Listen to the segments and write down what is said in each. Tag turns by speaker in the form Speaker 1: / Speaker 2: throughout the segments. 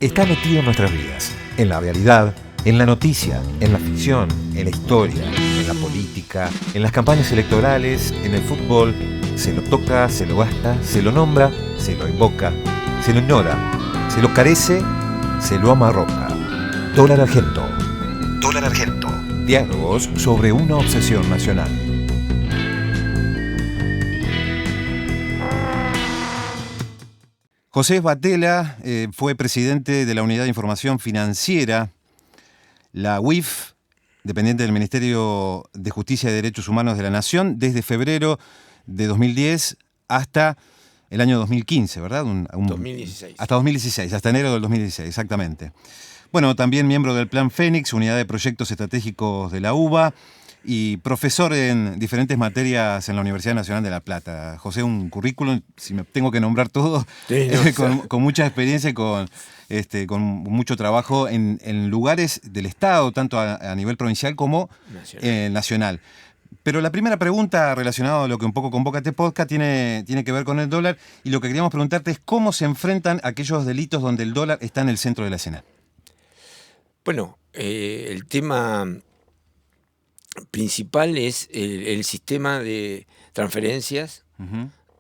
Speaker 1: Está metido en nuestras vidas, en la realidad, en la noticia, en la ficción, en la historia, en la política, en las campañas electorales, en el fútbol. Se lo toca, se lo gasta, se lo nombra, se lo invoca, se lo ignora, se lo carece, se lo amarroca. Dólar Argento. Dólar Argento. Diálogos sobre una obsesión nacional. José Batela fue presidente de la Unidad de Información Financiera, la UIF, dependiente del Ministerio de Justicia y Derechos Humanos de la Nación, desde febrero de 2010 hasta el año 2015, ¿verdad?
Speaker 2: 2016.
Speaker 1: Hasta 2016, hasta enero del 2016, exactamente. Bueno, también miembro del Plan Fénix, Unidad de Proyectos Estratégicos de la UBA, y profesor en diferentes materias en la Universidad Nacional de La Plata. José, un currículum, si me tengo que nombrar todo,
Speaker 2: Sí,
Speaker 1: con mucha experiencia y con mucho trabajo en lugares del Estado, tanto a nivel provincial como nacional. Pero la primera pregunta relacionada a lo que un poco convoca este podcast tiene que ver con el dólar, y lo que queríamos preguntarte es cómo se enfrentan aquellos delitos donde el dólar está en el centro de la escena.
Speaker 2: Bueno, el tema principal es el sistema de transferencias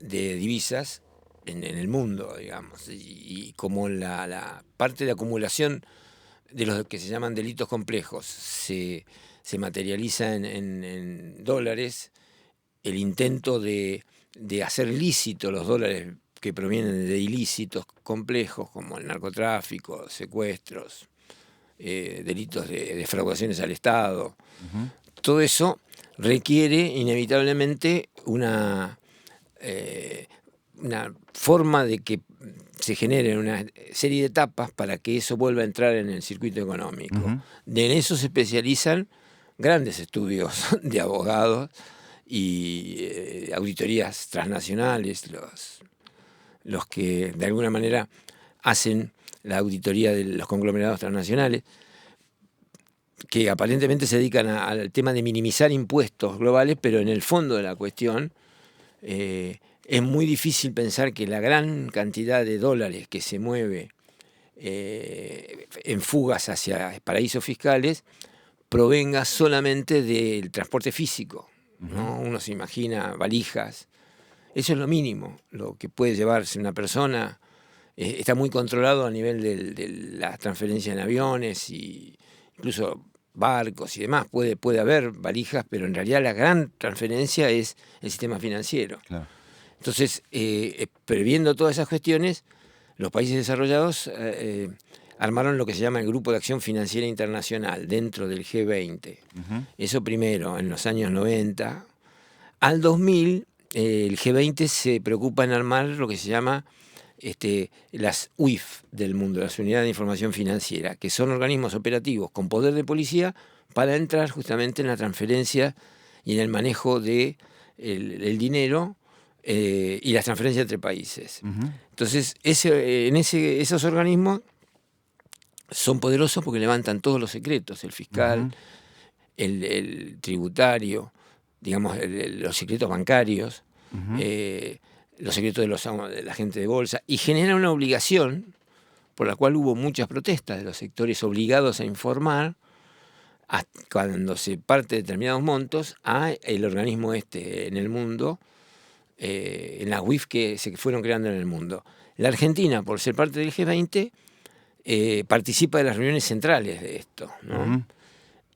Speaker 2: de divisas en el mundo, digamos, y como la parte de acumulación de los que se llaman delitos complejos se materializa en dólares, el intento de hacer lícito los dólares que provienen de ilícitos complejos como el narcotráfico, secuestros, delitos de defraudaciones al Estado. Todo eso requiere inevitablemente una forma de que se genere una serie de etapas para que eso vuelva a entrar en el circuito económico. En eso se especializan grandes estudios de abogados y auditorías transnacionales, los que de alguna manera hacen la auditoría de los conglomerados transnacionales, que aparentemente se dedican al tema de minimizar impuestos globales, pero en el fondo de la cuestión es muy difícil pensar que la gran cantidad de dólares que se mueve en fugas hacia paraísos fiscales provenga solamente del transporte físico, ¿no? Uno se imagina valijas, eso es lo mínimo, lo que puede llevarse una persona. Está muy controlado a nivel de la transferencia en aviones y incluso barcos y demás. Puede haber valijas, pero en realidad la gran transferencia es el sistema financiero. Claro. Entonces, previendo todas esas cuestiones, los países desarrollados armaron lo que se llama el Grupo de Acción Financiera Internacional dentro del G20. Eso primero, en los años 90. Al 2000, el G20 se preocupa en armar lo que se llama las UIF del mundo, las Unidades de Información Financiera, que son organismos operativos con poder de policía para entrar justamente en la transferencia y en el manejo de el dinero y las transferencias entre países. Entonces, esos organismos son poderosos porque levantan todos los secretos, el fiscal, el tributario, digamos, los secretos bancarios, los secretos de la gente de bolsa, y genera una obligación por la cual hubo muchas protestas de los sectores obligados a informar cuando se parte de determinados montos a el organismo en el mundo, en las UIF que se fueron creando en el mundo. La Argentina, por ser parte del G20, participa de las reuniones centrales de esto, ¿no?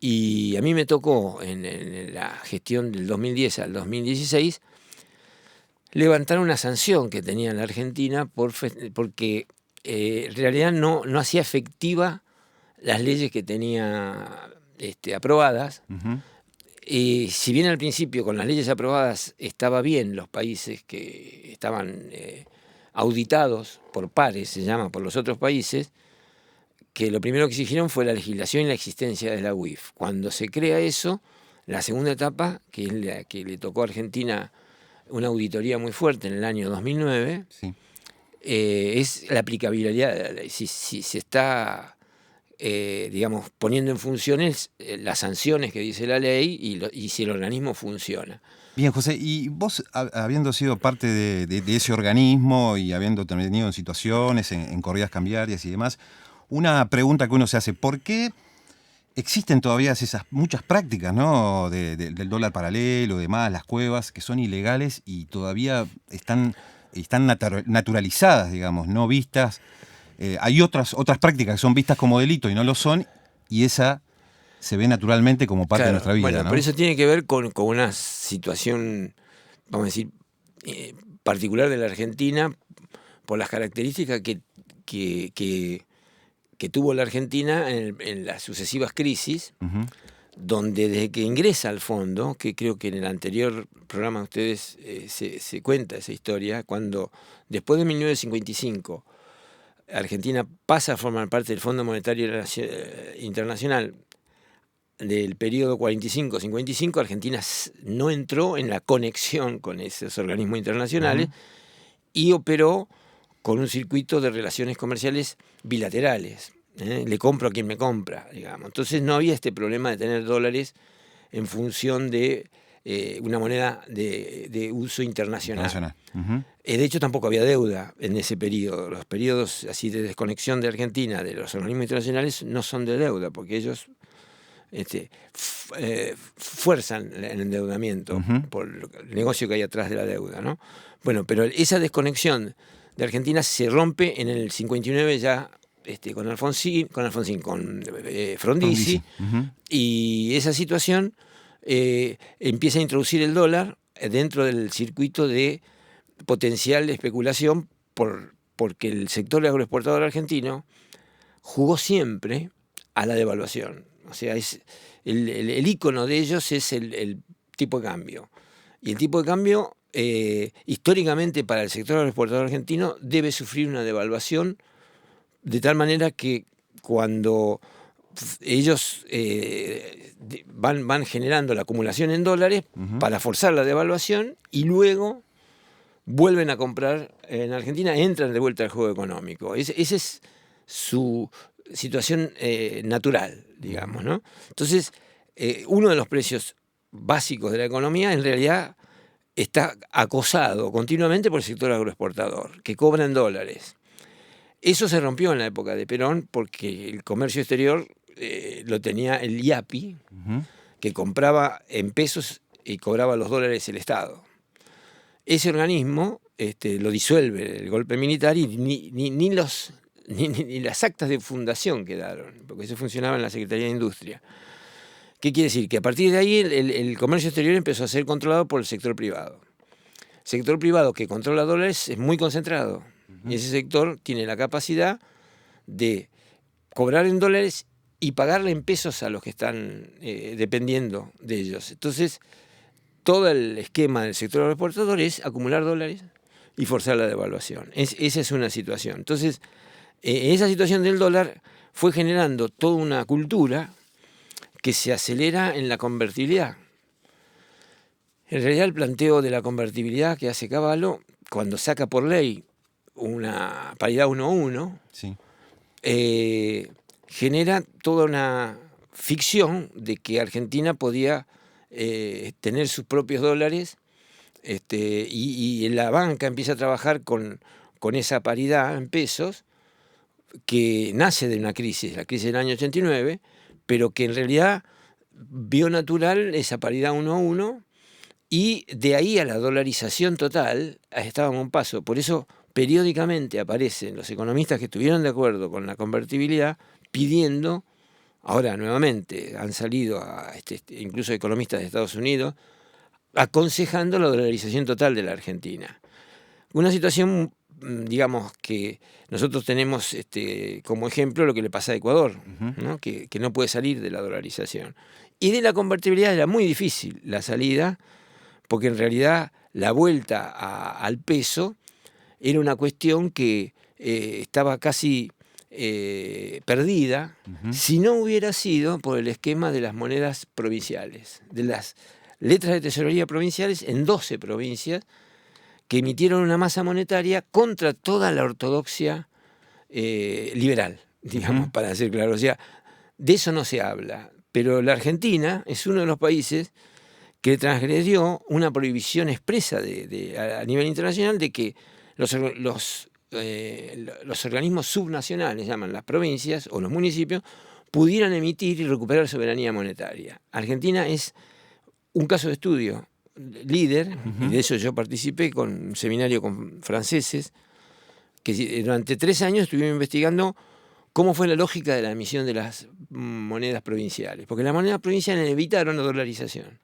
Speaker 2: Y a mí me tocó en la gestión del 2010 al 2016 levantar una sanción que tenía la Argentina porque en realidad no hacía efectiva las leyes que tenía aprobadas. Y si bien al principio con las leyes aprobadas estaba bien los países que estaban auditados por pares, se llama, por los otros países, que lo primero que exigieron fue la legislación y la existencia de la UIF. Cuando se crea eso, la segunda etapa, que es la que le tocó a Argentina una auditoría muy fuerte en el año 2009, es la aplicabilidad de la ley. Si se está, digamos, poniendo en funciones las sanciones que dice la ley y si el organismo funciona.
Speaker 1: Bien, José, y vos, habiendo sido parte de ese organismo y habiendo tenido en situaciones, en corridas cambiarias y demás,
Speaker 3: Una pregunta que uno se hace, ¿por qué existen todavía esas muchas prácticas, ¿no? Del dólar paralelo, demás, las cuevas, que son ilegales y todavía están naturalizadas, digamos, no vistas? Hay otras prácticas que son vistas como delito y no lo son, y esa se ve naturalmente como parte de nuestra vida,
Speaker 2: bueno,
Speaker 3: ¿no?
Speaker 2: pero eso tiene que ver con una situación, vamos a decir, particular de la Argentina, por las características que tuvo la Argentina en las sucesivas crisis,
Speaker 3: Uh-huh.
Speaker 2: donde desde que ingresa al fondo, que creo que en el anterior programa de ustedes se cuenta esa historia, cuando después de 1955 Argentina pasa a formar parte del Fondo Monetario Internacional del periodo 45-55, Argentina no entró en la conexión con esos organismos internacionales y operó con un circuito de relaciones comerciales bilaterales. Le compro a quien me compra, digamos. Entonces no había este problema de tener dólares en función de una moneda de uso internacional.
Speaker 3: Uh-huh.
Speaker 2: De hecho, tampoco había deuda en ese periodo. Los periodos así de desconexión de Argentina de los organismos internacionales no son de deuda, porque ellos fuerzan el endeudamiento por el negocio que hay atrás de la deuda, ¿no? Bueno, pero esa desconexión de Argentina se rompe en el 59 ya con Frondizi. Y esa situación empieza a introducir el dólar dentro del circuito de potencial especulación porque el sector agroexportador argentino jugó siempre a la devaluación. O sea, el ícono de ellos es el tipo de cambio. Y el tipo de cambio, históricamente para el sector agroexportador argentino, debe sufrir una devaluación de tal manera que cuando ellos van generando la acumulación en dólares para forzar la devaluación y luego vuelven a comprar en Argentina, entran de vuelta al juego económico. Esa es su situación natural, digamos, ¿no? Entonces, uno de los precios básicos de la economía en realidad está acosado continuamente por el sector agroexportador, que cobra en dólares. Eso se rompió en la época de Perón porque el comercio exterior lo tenía el IAPI, que compraba en pesos y cobraba los dólares el Estado. Ese organismo lo disuelve el golpe militar y ni las actas de fundación quedaron, porque eso funcionaba en la Secretaría de Industria. ¿Qué quiere decir? Que a partir de ahí el comercio exterior empezó a ser controlado por el sector privado. El sector privado que controla dólares es muy concentrado. Y ese sector tiene la capacidad de cobrar en dólares y pagarle en pesos a los que están dependiendo de ellos. Entonces, todo el esquema del sector agroexportador es acumular dólares y forzar la devaluación. Esa es una situación. Entonces, esa situación del dólar fue generando toda una cultura que se acelera en la convertibilidad. En realidad, el planteo de la convertibilidad que hace Cavallo, cuando saca por ley una paridad 1-1,
Speaker 3: sí,
Speaker 2: genera toda una ficción de que Argentina podía tener sus propios dólares y la banca empieza a trabajar con esa paridad en pesos que nace de una crisis, la crisis del año 89, pero que en realidad vio natural esa paridad 1-1 y de ahí a la dolarización total estábamos a un paso. Por eso periódicamente aparecen los economistas que estuvieron de acuerdo con la convertibilidad pidiendo, ahora nuevamente han salido incluso economistas de Estados Unidos, aconsejando la dolarización total de la Argentina. Una situación, digamos, que nosotros tenemos como ejemplo lo que le pasa a Ecuador, ¿no? Que no puede salir de la dolarización. Y de la convertibilidad era muy difícil la salida, porque en realidad la vuelta al peso era una cuestión que estaba casi perdida si no hubiera sido por el esquema de las monedas provinciales, de las letras de tesorería provinciales en 12 provincias que emitieron una masa monetaria contra toda la ortodoxia liberal, digamos, para ser claro. O sea, de eso no se habla, pero la Argentina es uno de los países que transgredió una prohibición expresa a nivel internacional de que los los organismos subnacionales, llaman las provincias o los municipios, pudieran emitir y recuperar soberanía monetaria. Argentina es un caso de estudio líder, y de eso yo participé con un seminario con franceses, que durante 3 años estuvimos investigando cómo fue la lógica de la emisión de las monedas provinciales. Porque las monedas provinciales evitaron la dolarización.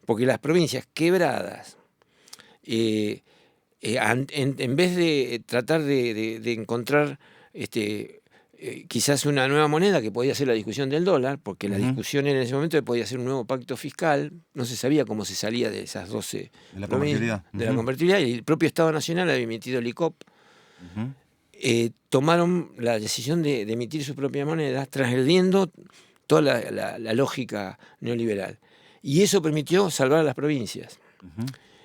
Speaker 2: Porque las provincias quebradas, en vez de tratar de encontrar quizás una nueva moneda, que podía ser la discusión del dólar, porque la discusión en ese momento podía ser un nuevo pacto fiscal, no se sabía cómo se salía de esas 12
Speaker 3: de la convertibilidad.
Speaker 2: De la convertibilidad, y el propio Estado Nacional había emitido el ICOP. Tomaron la decisión de emitir su propia moneda, transgrediendo toda la lógica neoliberal. Y eso permitió salvar a las provincias.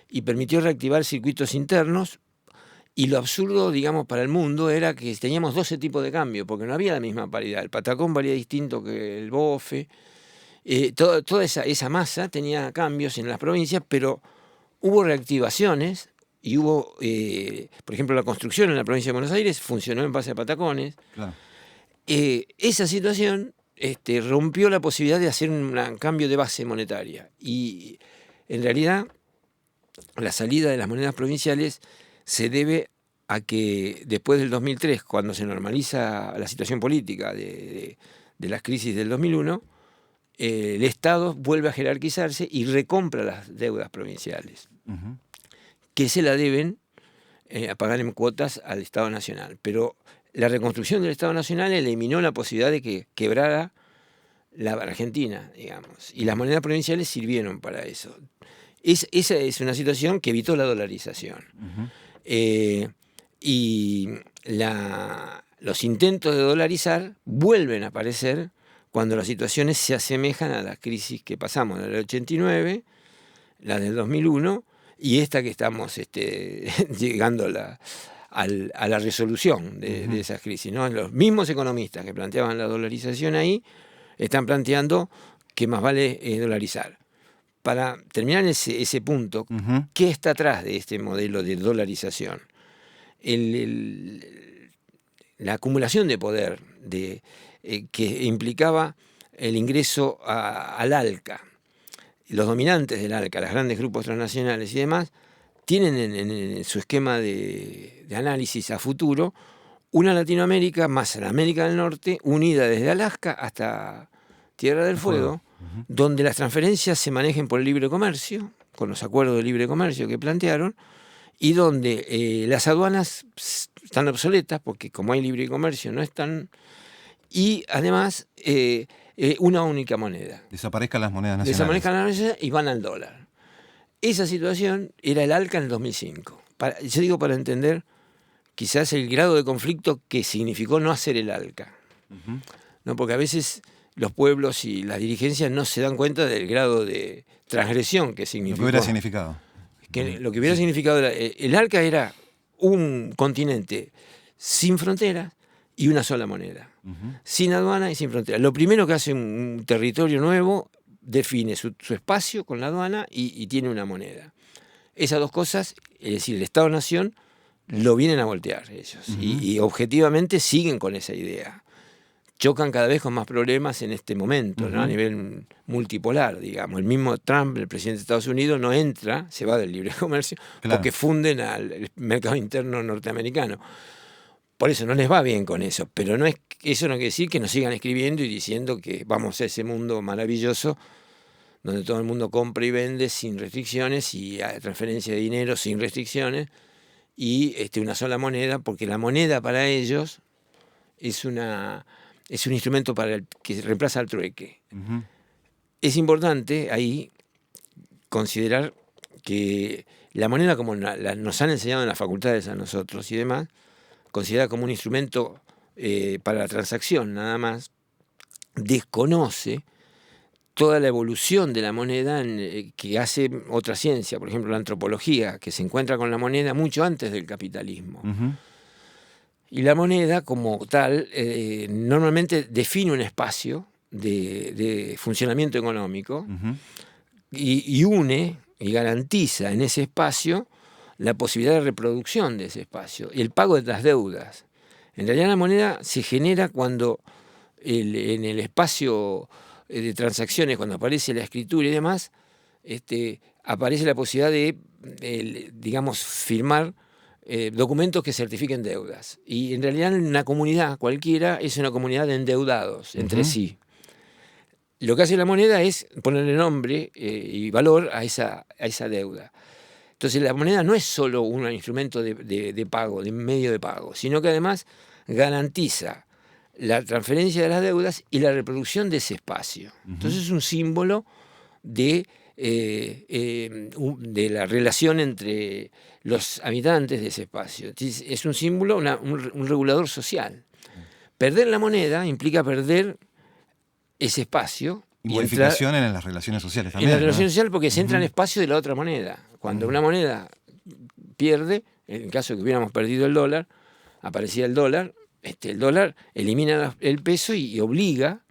Speaker 2: Y permitió reactivar circuitos internos. Y lo absurdo, digamos, para el mundo era que teníamos 12 tipos de cambio, porque no había la misma paridad. El patacón valía distinto que el bofe. Toda esa masa tenía cambios en las provincias, pero hubo reactivaciones y hubo, por ejemplo, la construcción en la provincia de Buenos Aires funcionó en base a patacones. Claro. Esa situación rompió la posibilidad de hacer un cambio de base monetaria. Y en realidad la salida de las monedas provinciales se debe a que después del 2003, cuando se normaliza la situación política de las crisis del 2001, el Estado vuelve a jerarquizarse y recompra las deudas provinciales, que se la deben a pagar en cuotas al Estado Nacional. Pero la reconstrucción del Estado Nacional eliminó la posibilidad de que quebrara la Argentina, digamos, y las monedas provinciales sirvieron para eso. Esa es una situación que evitó la dolarización. Y los intentos de dolarizar vuelven a aparecer cuando las situaciones se asemejan a las crisis que pasamos, la del 89, la del 2001 y esta que estamos llegando a la resolución de esas crisis, ¿no? Los mismos economistas que planteaban la dolarización ahí están planteando que más vale dolarizar. Para terminar ese punto, ¿qué está atrás de este modelo de dolarización? La acumulación de poder que implicaba el ingreso al ALCA. Los dominantes del ALCA, los grandes grupos transnacionales y demás, tienen en su esquema de análisis a futuro una Latinoamérica más la América del Norte, unida desde Alaska hasta Tierra del Fuego, donde las transferencias se manejen por el libre comercio, con los acuerdos de libre comercio que plantearon, y donde las aduanas están obsoletas, porque como hay libre comercio no están, y además una única moneda.
Speaker 3: Desaparezcan las monedas nacionales.
Speaker 2: Desaparezcan las monedas y van al dólar. Esa situación era el ALCA en el 2005. Yo digo para entender quizás el grado de conflicto que significó no hacer el ALCA. ¿No? Porque a veces los pueblos y las dirigencias no se dan cuenta del grado de transgresión que significó.
Speaker 3: Lo que hubiera significado.
Speaker 2: Lo que hubiera significado el ALCA era un continente sin fronteras y una sola moneda. Sin aduana y sin fronteras. Lo primero que hace un territorio nuevo define su espacio con la aduana y tiene una moneda. Esas dos cosas, es decir, el Estado-Nación, lo vienen a voltear ellos. Y objetivamente siguen con esa idea. Chocan cada vez con más problemas en este momento, ¿no? A nivel multipolar, digamos. El mismo Trump, el presidente de Estados Unidos, no entra, se va del libre comercio, porque funden al mercado interno norteamericano. Por eso no les va bien con eso, pero eso no quiere decir que nos sigan escribiendo y diciendo que vamos a ese mundo maravilloso donde todo el mundo compra y vende sin restricciones y hay transferencia de dinero sin restricciones y una sola moneda, porque la moneda para ellos es un instrumento que reemplaza al trueque. Es importante ahí considerar que la moneda, como nos han enseñado en las facultades a nosotros y demás, considerada como un instrumento para la transacción nada más, desconoce toda la evolución de la moneda que hace otra ciencia, por ejemplo la antropología, que se encuentra con la moneda mucho antes del capitalismo. Y la moneda como tal normalmente define un espacio de funcionamiento económico y une y garantiza en ese espacio la posibilidad de reproducción de ese espacio y el pago de las deudas. En realidad la moneda se genera cuando en el espacio de transacciones, cuando aparece la escritura y demás, aparece la posibilidad de, digamos, firmar documentos que certifiquen deudas. Y en realidad una comunidad cualquiera es una comunidad de endeudados entre sí. Lo que hace la moneda es ponerle nombre y valor a esa deuda. Entonces la moneda no es solo un instrumento de pago, de medio de pago, sino que además garantiza la transferencia de las deudas y la reproducción de ese espacio. Entonces es un símbolo de la relación entre los habitantes de ese espacio. Entonces, es un símbolo, un regulador social. Perder la moneda implica perder ese espacio.
Speaker 3: Y modificación en las relaciones sociales también.
Speaker 2: En las relaciones sociales, porque se entra en el espacio de la otra moneda. Cuando una moneda pierde, en el caso de que hubiéramos perdido el dólar, aparecía el dólar elimina el peso y obliga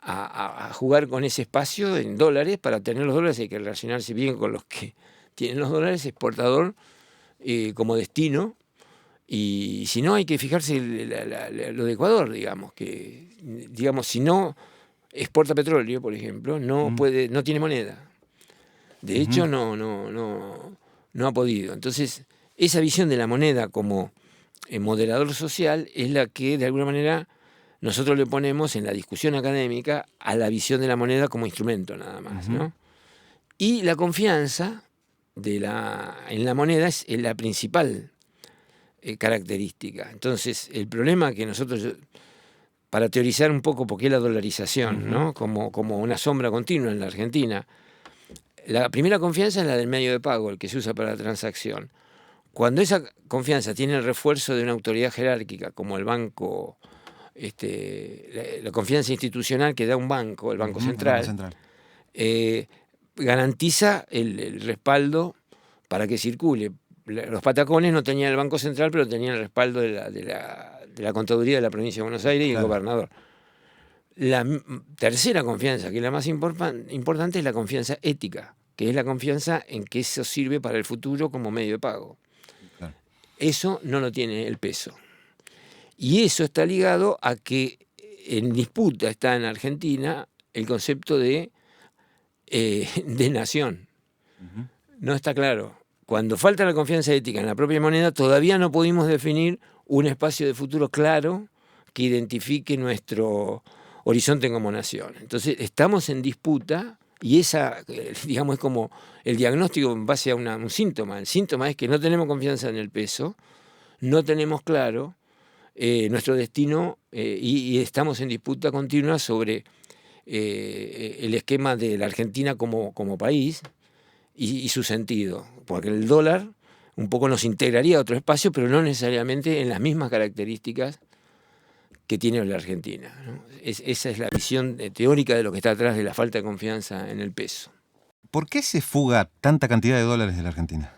Speaker 2: a jugar con ese espacio en dólares. Para tener los dólares hay que relacionarse bien con los que tienen los dólares, exportador como destino, y si no hay que fijarse lo de Ecuador, digamos, que si no exporta petróleo, por ejemplo, no tiene moneda. De hecho, no ha podido. Entonces, esa visión de la moneda como moderador social es la que, de alguna manera, nosotros le ponemos en la discusión académica a la visión de la moneda como instrumento nada más, ¿no? Y la confianza en la moneda es la principal característica. Entonces, el problema que nosotros, para teorizar un poco por qué la dolarización, ¿no? como una sombra continua en la Argentina, la primera confianza es la del medio de pago, el que se usa para la transacción. Cuando esa confianza tiene el refuerzo de una autoridad jerárquica, como el banco, la confianza institucional que da un banco, el Banco Central, garantiza el respaldo para que circule. Los patacones no tenían el Banco Central, pero tenían el respaldo de la Contaduría de la Provincia de Buenos Aires y el gobernador. La tercera confianza, que es la más importante, es la confianza ética, que es la confianza en que eso sirve para el futuro como medio de pago. Claro. Eso no lo tiene el peso. Y eso está ligado a que en disputa está en Argentina el concepto de nación. No está claro. Cuando falta la confianza ética en la propia moneda, todavía no pudimos definir un espacio de futuro claro que identifique nuestro horizonte como nación. Entonces, estamos en disputa y esa, digamos, es como el diagnóstico en base a un síntoma. El síntoma es que no tenemos confianza en el peso, no tenemos claro nuestro destino y estamos en disputa continua sobre el esquema de la Argentina como país y su sentido. Porque el dólar un poco nos integraría a otro espacio, pero no necesariamente en las mismas características que tiene la Argentina, ¿no? Esa es la visión teórica de lo que está atrás de la falta de confianza en el peso.
Speaker 3: ¿Por qué se fuga tanta cantidad de dólares de la Argentina?